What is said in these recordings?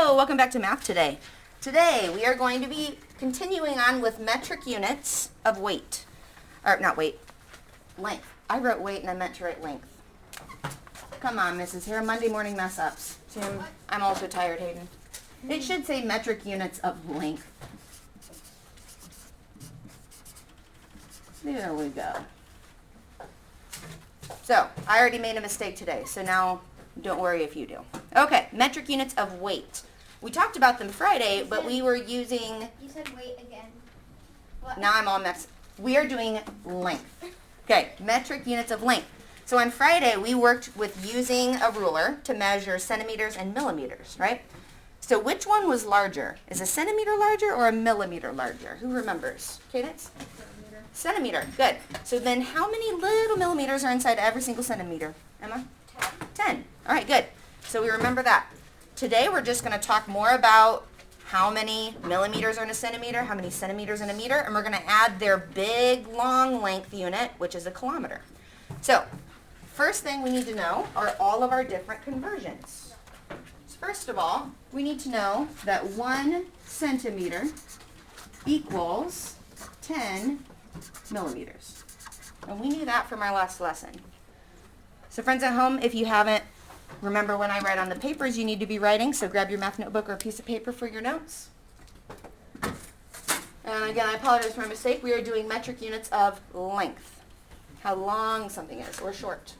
Hello, welcome back to Math Today. Today we are going to be continuing on with metric units of weight. Or not weight, length. I wrote weight and I meant to write length. Come on, Mrs. Here, Monday morning mess ups. Tim, I'm also tired, Hayden. It should say metric units of length. There we go. So, I already made a mistake today, so now don't worry if you do. Okay, metric units of weight. We talked about them Friday, but we were using... You said weight again. What? Now I'm all messed. We are doing length. Okay, metric units of length. So on Friday, we worked with using a ruler to measure centimeters and millimeters, right? So which one was larger? Is a centimeter larger or a millimeter larger? Who remembers? Cadence? Centimeter. Good. So then how many little millimeters are inside every single centimeter? Emma? 10. All right, good. So we remember that. Today we're just going to talk more about how many millimeters are in a centimeter, how many centimeters in a meter, and we're going to add their big long length unit, which is a kilometer. So first thing we need to know are all of our different conversions. So first of all, we need to know that 1 centimeter equals 10 millimeters. And we knew that from our last lesson. So friends at home, if you haven't, remember when I write on the papers, you need to be writing, so grab your math notebook or a piece of paper for your notes. And again, I apologize for my mistake. We are doing metric units of length, how long something is, or short.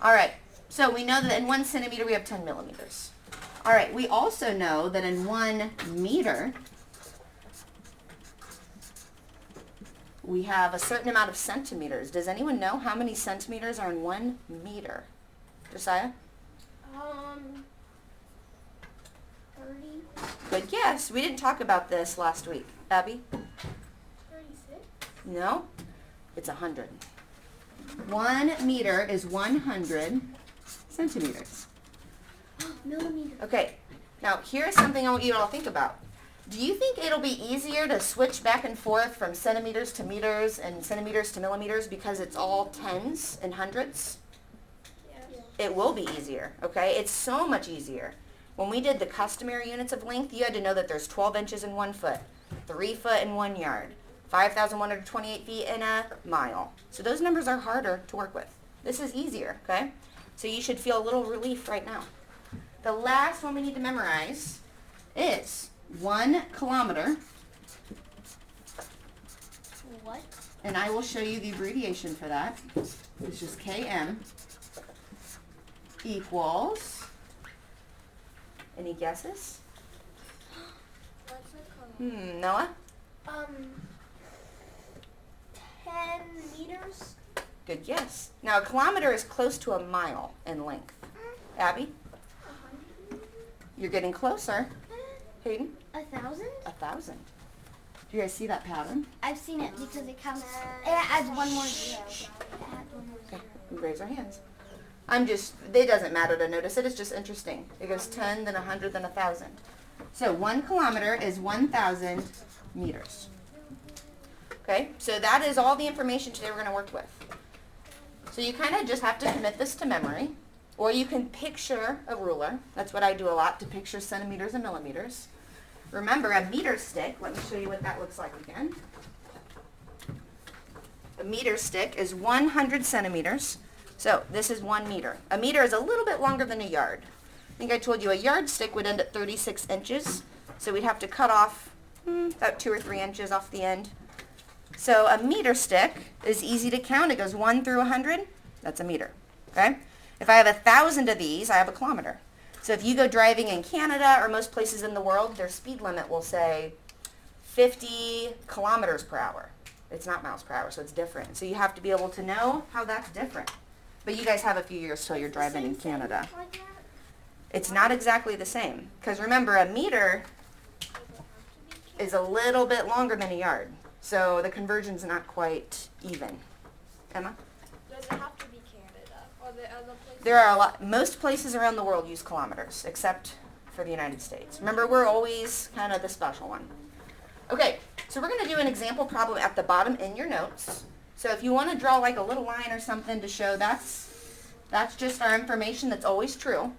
All right, so we know that in 1 centimeter we have 10 millimeters. All right, we also know that in 1 meter, we have a certain amount of centimeters. Does anyone know how many centimeters are in 1 meter? Josiah? 30. Good guess. We didn't talk about this last week. Abby? 36. No? It's 100. 1 meter is 100 centimeters. Millimeter. Okay, now here's something I want you to all think about. Do you think it'll be easier to switch back and forth from centimeters to meters and centimeters to millimeters because it's all tens and hundreds? Yes. It will be easier, okay? It's so much easier. When we did the customary units of length, you had to know that there's 12 inches in 1 foot, 3 foot in 1 yard, 5,128 feet in a mile. So those numbers are harder to work with. This is easier, okay? So you should feel a little relief right now. The last one we need to memorize is 1 kilometer, What? and I will show you the abbreviation for that. It's just km equals, any guesses? What's a kilometer? Noah? 10 meters. Good guess. Now a kilometer is close to a mile in length. Abby? 100. You're getting closer. Hayden? 1,000. 1,000. Do you guys see that pattern? I've seen it because it counts. It adds one more zero. Okay, we raise our hands. It doesn't matter to notice it, it's just interesting. It goes 10, then 100, then 1,000. So 1 kilometer is 1,000 meters. Okay, so that is all the information today we're going to work with. So you kind of just have to commit this to memory, or you can picture a ruler. That's what I do a lot, to picture centimeters and millimeters. Remember, a meter stick, let me show you what that looks like again. A meter stick is 100 centimeters. So this is 1 meter. A meter is a little bit longer than a yard. I think I told you a yardstick would end at 36 inches. So we'd have to cut off about 2 or 3 inches off the end. So a meter stick is easy to count. It goes 1 through 100. That's a meter. Okay? If I have 1,000 of these, I have a kilometer. So if you go driving in Canada or most places in the world, their speed limit will say 50 kilometers per hour. It's not miles per hour, so it's different. So you have to be able to know how that's different. But you guys have a few years till you're driving in Canada. Like that? It's not exactly the same. Because remember, a meter is a little bit longer than a yard. So the conversion's not quite even. Emma? Does it have to be Canada or the other places? There are most places around the world use kilometers, except for the United States. Remember, we're always kind of the special one. Okay, so we're going to do an example problem at the bottom in your notes. So if you want to draw like a little line or something to show that's just our information that's always true.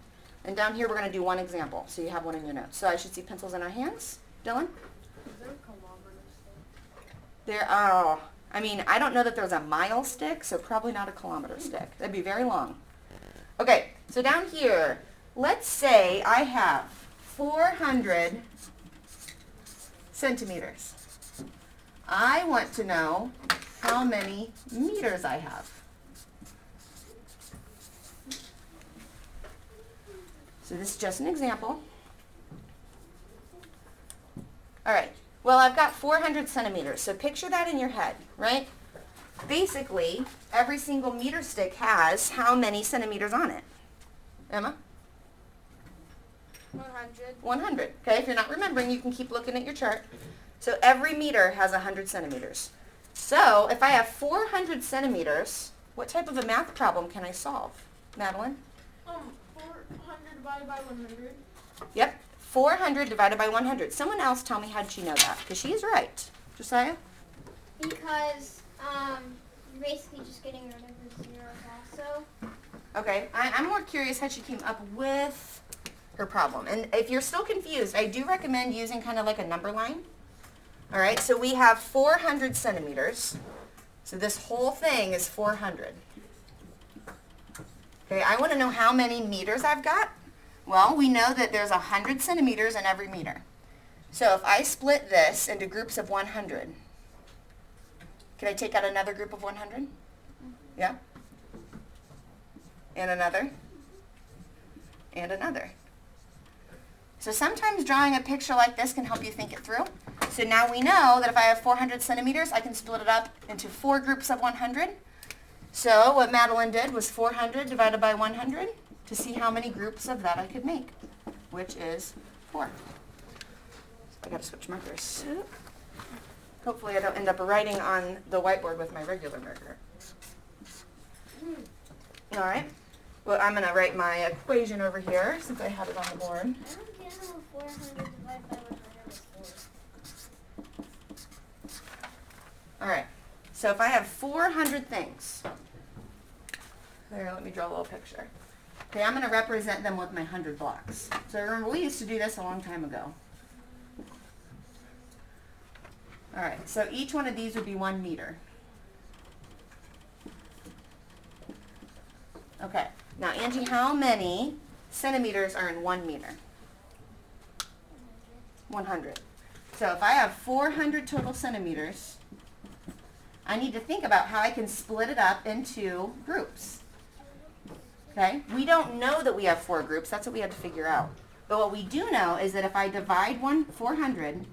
And down here, we're going to do one example, so you have one in your notes. So I should see pencils in our hands. Dylan? There are, I mean, I don't know that there's a mile stick, so probably not a kilometer stick. That'd be very long. Okay, so down here, let's say I have 400 centimeters. I want to know how many meters I have. So this is just an example. All right. Well, I've got 400 centimeters, so picture that in your head, right? Basically, every single meter stick has how many centimeters on it? Emma? 100. 100. Okay, if you're not remembering, you can keep looking at your chart. So every meter has 100 centimeters. So if I have 400 centimeters, what type of a math problem can I solve? Madeline? 400 divided by 100. Yep, 400 divided by 100. Someone else tell me how did she know that? Because she is right. Josiah? Because you're basically just getting rid of the zeros also. Okay, I'm more curious how she came up with her problem. And if you're still confused, I do recommend using kind of like a number line. All right, so we have 400 centimeters. So this whole thing is 400. Okay, I want to know how many meters I've got. Well, we know that there's 100 centimeters in every meter. So if I split this into groups of 100, can I take out another group of 100? Yeah? And another? And another. So sometimes drawing a picture like this can help you think it through. So now we know that if I have 400 centimeters, I can split it up into 4 groups of 100. So what Madeline did was 400 divided by 100 to see how many groups of that I could make, which is 4. So I got to switch markers. Hopefully I don't end up writing on the whiteboard with my regular marker. All right. Well, I'm going to write my equation over here since I have it on the board. I don't get how 400 divided by 100 is 4. All right. So if I have 400 things, there, let me draw a little picture. Okay, I'm going to represent them with my 100 blocks. So remember, we used to do this a long time ago. All right, so each one of these would be 1 meter. Okay, now Angie, how many centimeters are in 1 meter? 100. So if I have 400 total centimeters, I need to think about how I can split it up into groups. Okay, we don't know that we have 4 groups. That's what we have to figure out. But what we do know is that if I divide 400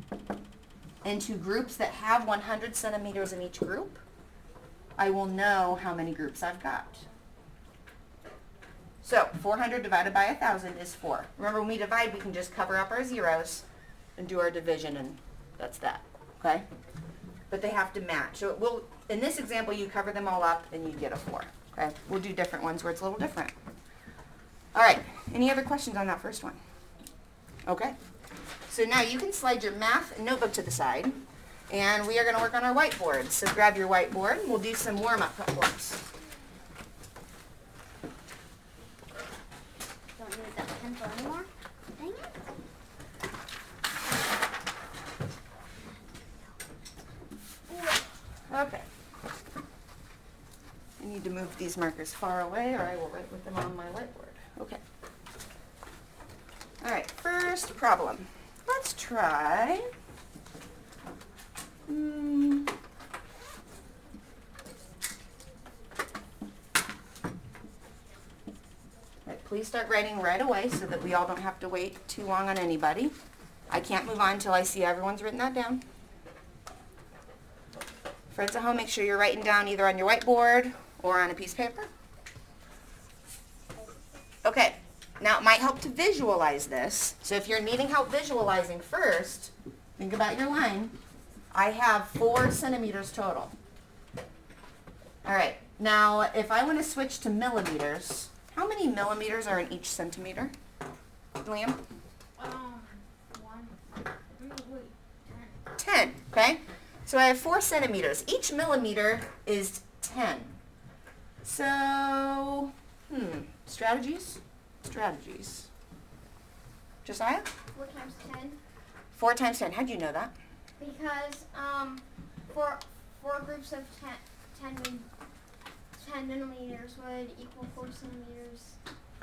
into groups that have 100 centimeters in each group, I will know how many groups I've got. So 400 divided by 1,000 is 4. Remember, when we divide, we can just cover up our zeros and do our division, and that's that. Okay? But they have to match. So in this example, you cover them all up, and you get a 4. Okay? We'll do different ones where it's a little different. All right. Any other questions on that first one? Okay. So now you can slide your math notebook to the side, and we are going to work on our whiteboard. So grab your whiteboard, and we'll do some warm-up problems. Don't need that pencil anymore. Dang it. Okay. I need to move these markers far away, or I will write with them on my whiteboard. Okay. All right, first problem. Let's try. Right, please start writing right away so that we all don't have to wait too long on anybody. I can't move on until I see everyone's written that down. Friends at home, make sure you're writing down either on your whiteboard or on a piece of paper. Okay, now it might help to visualize this. So if you're needing help visualizing first, think about your line. I have 4 centimeters total. All right, now if I want to switch to millimeters, how many millimeters are in each centimeter? Liam? 10, okay? So I have 4 centimeters. Each millimeter is 10. So, strategies? Strategies. Josiah? 4 times 10. 4 times 10. How'd you know that? Because four groups of 10 millimeters would equal 4 centimeters.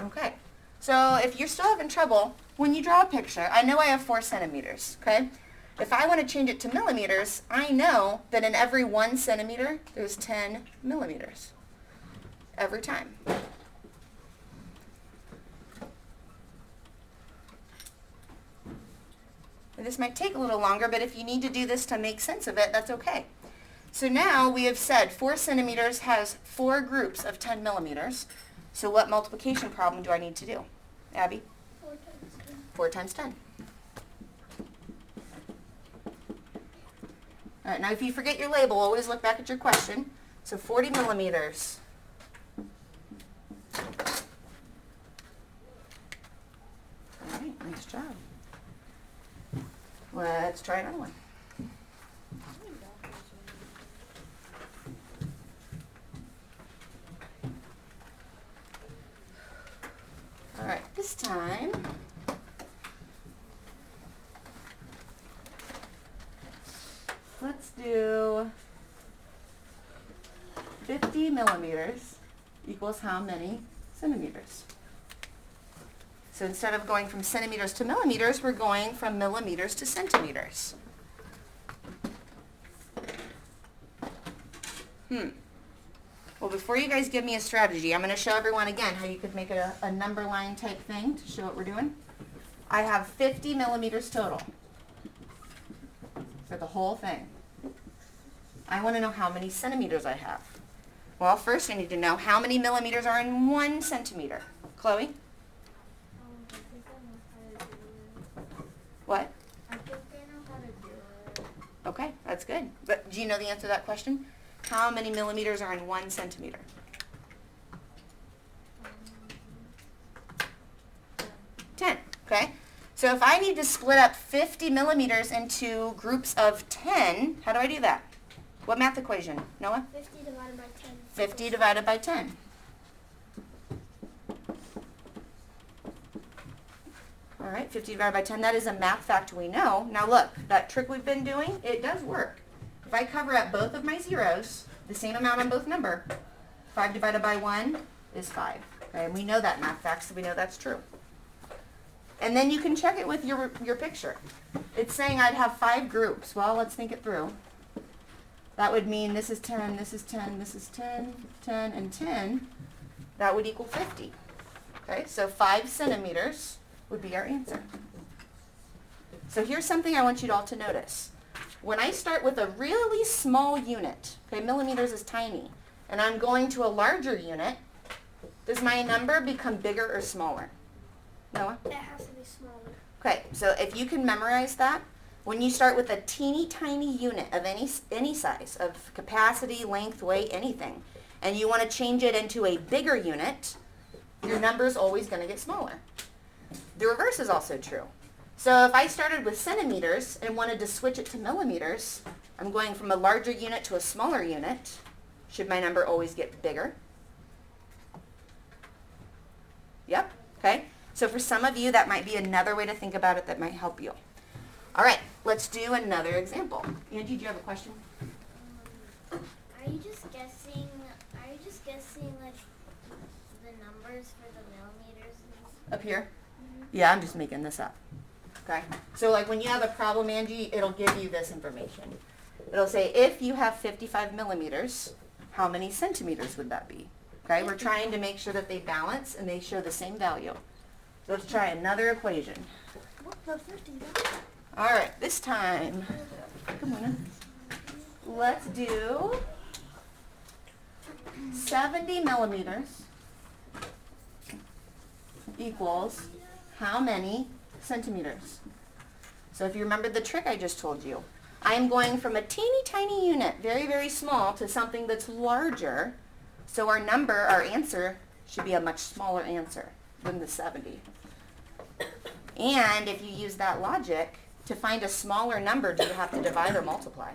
Okay. So if you're still having trouble, when you draw a picture, I know I have 4 centimeters, okay? If I want to change it to millimeters, I know that in every 1 centimeter, there's 10 millimeters. Every time. And this might take a little longer, but if you need to do this to make sense of it, that's okay. So now we have said 4 centimeters has 4 groups of 10 millimeters. So what multiplication problem do I need to do? Abby? 4 times 10. 4 times 10. All right, now if you forget your label, always look back at your question. So 40 millimeters. All right, nice job. Let's try another one. All right, this time, let's do 50 millimeters equals how many centimeters? So instead of going from centimeters to millimeters, we're going from millimeters to centimeters. Well, before you guys give me a strategy, I'm going to show everyone again how you could make a number line type thing to show what we're doing. I have 50 millimeters total for the whole thing. I want to know how many centimeters I have. Well, first I need to know how many millimeters are in 1 centimeter. Chloe? I think I know how to do it. What? I think I know how to do it. Okay, that's good. But do you know the answer to that question? How many millimeters are in 1 centimeter? 10, okay? So if I need to split up 50 millimeters into groups of 10, how do I do that? What math equation? Noah? 50 divided by 10. 50 divided by 10. All right, 50 divided by 10, that is a math fact we know. Now look, that trick we've been doing, it does work. If I cover up both of my zeros, the same amount on both number, 5 divided by 1 is 5. Okay, and we know that math fact, so we know that's true. And then you can check it with your picture. It's saying I'd have 5 groups. Well, let's think it through. That would mean this is 10, this is 10, this is 10, 10, and 10. That would equal 50. Okay, so 5 centimeters would be our answer. So here's something I want you all to notice. When I start with a really small unit, okay, millimeters is tiny, and I'm going to a larger unit, does my number become bigger or smaller? Noah? It has to be smaller. Okay, so if you can memorize that, when you start with a teeny tiny unit of any size, of capacity, length, weight, anything, and you want to change it into a bigger unit, your number is always going to get smaller. The reverse is also true. So if I started with centimeters and wanted to switch it to millimeters, I'm going from a larger unit to a smaller unit. Should my number always get bigger? Yep, okay. So for some of you, that might be another way to think about it that might help you. All right, let's do another example. Angie, do you have a question? Are you just guessing like the numbers for the millimeters? Up here? Yeah, I'm just making this up. Okay? So like when you have a problem, Angie, it'll give you this information. It'll say if you have 55 millimeters, how many centimeters would that be? Okay? We're trying to make sure that they balance and they show the same value. So let's try another equation. What the 50? All right, this time, come on. Let's do 70 millimeters equals how many centimeters? So if you remember the trick I just told you, I am going from a teeny tiny unit, very, very small, to something that's larger. So our number, our answer, should be a much smaller answer than the 70. And if you use that logic, to find a smaller number, do you have to divide or multiply?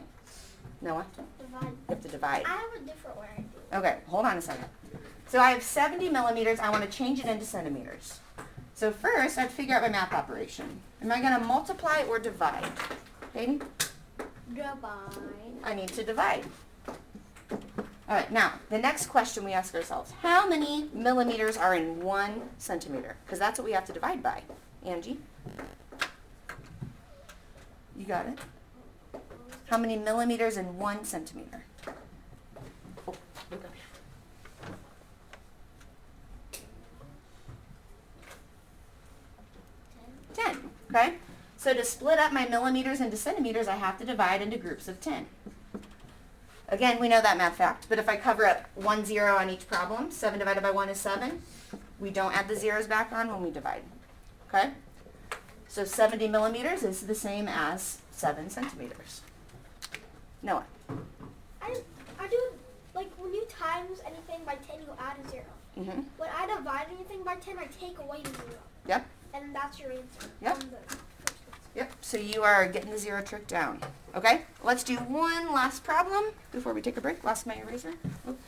Noah? Divide. You have to divide. I have a different way I do. Okay, hold on a second. So I have 70 millimeters. I want to change it into centimeters. So first, I have to figure out my math operation. Am I going to multiply or divide? Hayden? Divide. I need to divide. All right, now, the next question we ask ourselves, how many millimeters are in 1 centimeter? Because that's what we have to divide by. Angie? You got it? How many millimeters in 1 centimeter? Oh, look up here. 10, okay? So to split up my millimeters into centimeters, I have to divide into groups of 10. Again, we know that math fact, but if I cover up 1 0 on each problem, 7 divided by 1 is 7. We don't add the zeros back on when we divide, okay? So 70 millimeters is the same as 7 centimeters. Noah? I do, like, when you times anything by 10, you add a 0. Mm-hmm. When I divide anything by 10, I take away the 0. Yep. And that's your answer. Yep. On the first answer. Yep, so you are getting the zero trick down. Okay, let's do one last problem before we take a break. Lost my eraser. Oop.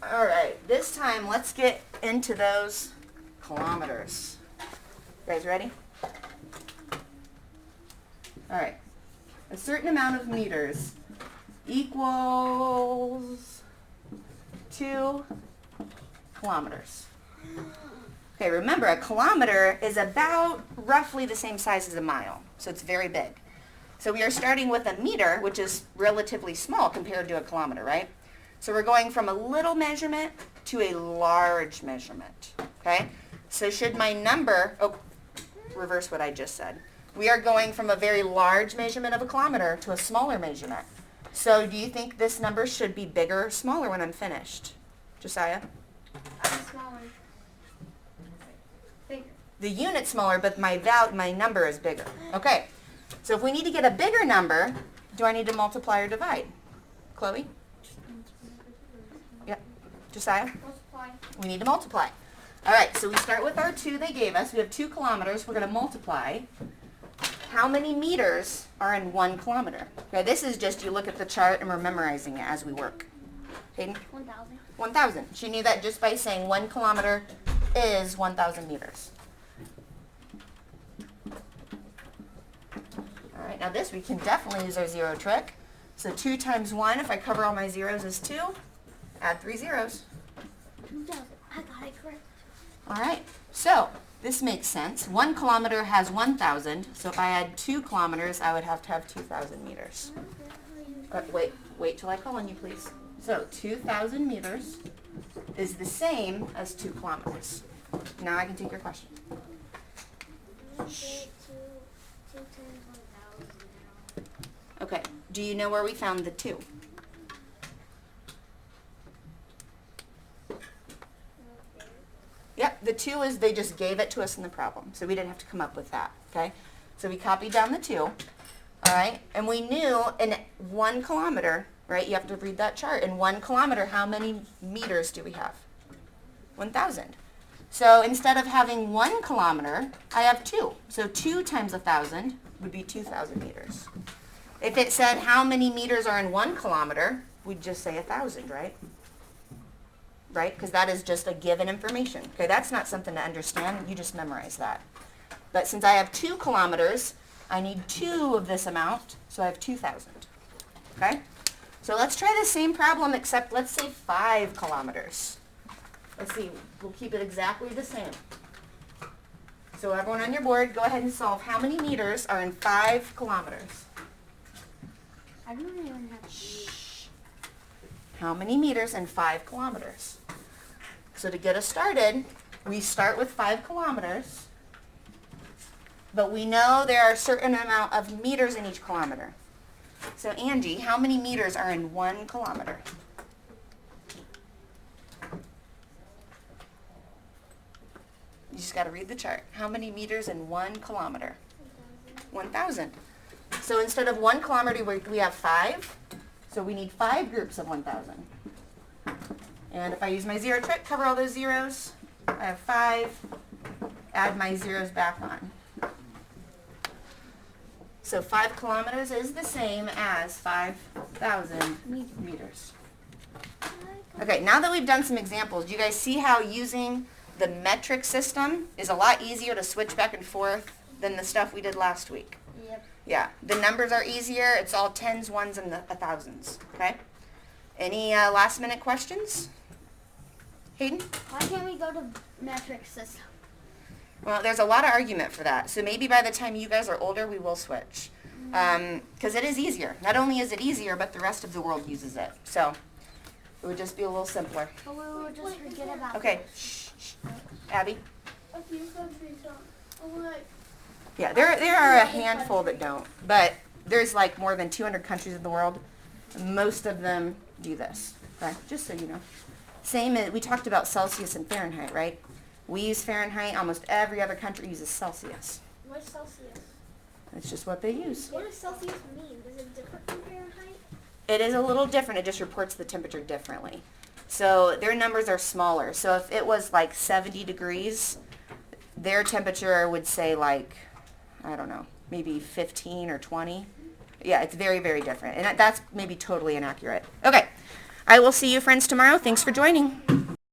All right, this time let's get into those kilometers. You guys ready? All right, a certain amount of meters equals 2 kilometers. Okay, remember, a kilometer is about roughly the same size as a mile, so it's very big. So we are starting with a meter, which is relatively small compared to a kilometer, right? So we're going from a little measurement to a large measurement, okay? So should my number, reverse what I just said. We are going from a very large measurement of a kilometer to a smaller measurement. So do you think this number should be bigger or smaller when I'm finished? Josiah? Smaller. Bigger. The unit's smaller, but my number is bigger. Okay, so if we need to get a bigger number, do I need to multiply or divide? Chloe? Yep. Josiah? Multiply. We need to multiply. All right, so we start with our 2 they gave us. We have 2 kilometers. We're going to multiply. How many meters are in 1 kilometer? Okay, this is just you look at the chart and we're memorizing it as we work. Hayden? 1,000. 1,000. She knew that just by saying 1 kilometer is 1,000 meters. All right, now this we can definitely use our zero trick. So 2 times 1, if I cover all my zeros, is 2. Add 3 zeros. 2,000. I got it correct. All right, so this makes sense. 1 kilometer has 1,000, so if I add 2 kilometers, I would have to have 2,000 meters. Wait till I call on you, please. So 2,000 meters is the same as 2 kilometers. Now I can take your question. Okay, 2 times 1,000 now. Okay, do you know where we found the 2? Yep, the 2 is they just gave it to us in the problem, so we didn't have to come up with that, okay? So we copied down the 2, all right? And we knew in 1 kilometer, right, you have to read that chart. In 1 kilometer, how many meters do we have? 1,000. So instead of having 1 kilometer, I have 2. So 2 times 1,000 would be 2,000 meters. If it said how many meters are in 1 kilometer, we'd just say 1,000, right? Right? Because that is just a given information. Okay, that's not something to understand. You just memorize that. But since I have 2 kilometers, I need 2 of this amount, so I have 2,000. Okay? So let's try the same problem, except let's say 5 kilometers. Let's see, we'll keep it exactly the same. So everyone on your board, go ahead and solve how many meters are in 5 kilometers. I don't even have. Shh. How many meters in 5 kilometers? So to get us started, we start with 5 kilometers, but we know there are a certain amount of meters in each kilometer. So Angie, how many meters are in 1 kilometer? You just got to read the chart. How many meters in 1 kilometer? 1,000. So instead of 1 kilometer, we have 5. So we need 5 groups of 1,000. And if I use my zero trick, cover all those zeros, I have 5. Add my zeros back on. So 5 kilometers is the same as 5,000 meters. Okay, now that we've done some examples, do you guys see how using the metric system is a lot easier to switch back and forth than the stuff we did last week. Yep. Yeah, the numbers are easier. It's all tens, ones, and the thousands. Okay. Any last minute questions? Hayden? Why can't we go to metric system? Well, there's a lot of argument for that. So maybe by the time you guys are older, we will switch. Because it is easier. Not only is it easier, but the rest of the world uses it. So it would just be a little simpler. But we will just forget about Okay. Shh, shh. Abby? A few countries don't. Oh, like, Yeah, there are a handful that don't. But there's like more than 200 countries in the world. Most of them do this. Okay? Just so you know. Same as, we talked about Celsius and Fahrenheit, right? We use Fahrenheit. Almost every other country uses Celsius. what's Celsius? That's just what they use. What does Celsius mean? Is it different from Fahrenheit? It is a little different. It just reports the temperature differently. So their numbers are smaller. So if it was like 70 degrees, their temperature would say like, I don't know, maybe 15 or 20. Yeah, it's very, very different. And that's maybe totally inaccurate. Okay. I will see you friends tomorrow. Thanks for joining.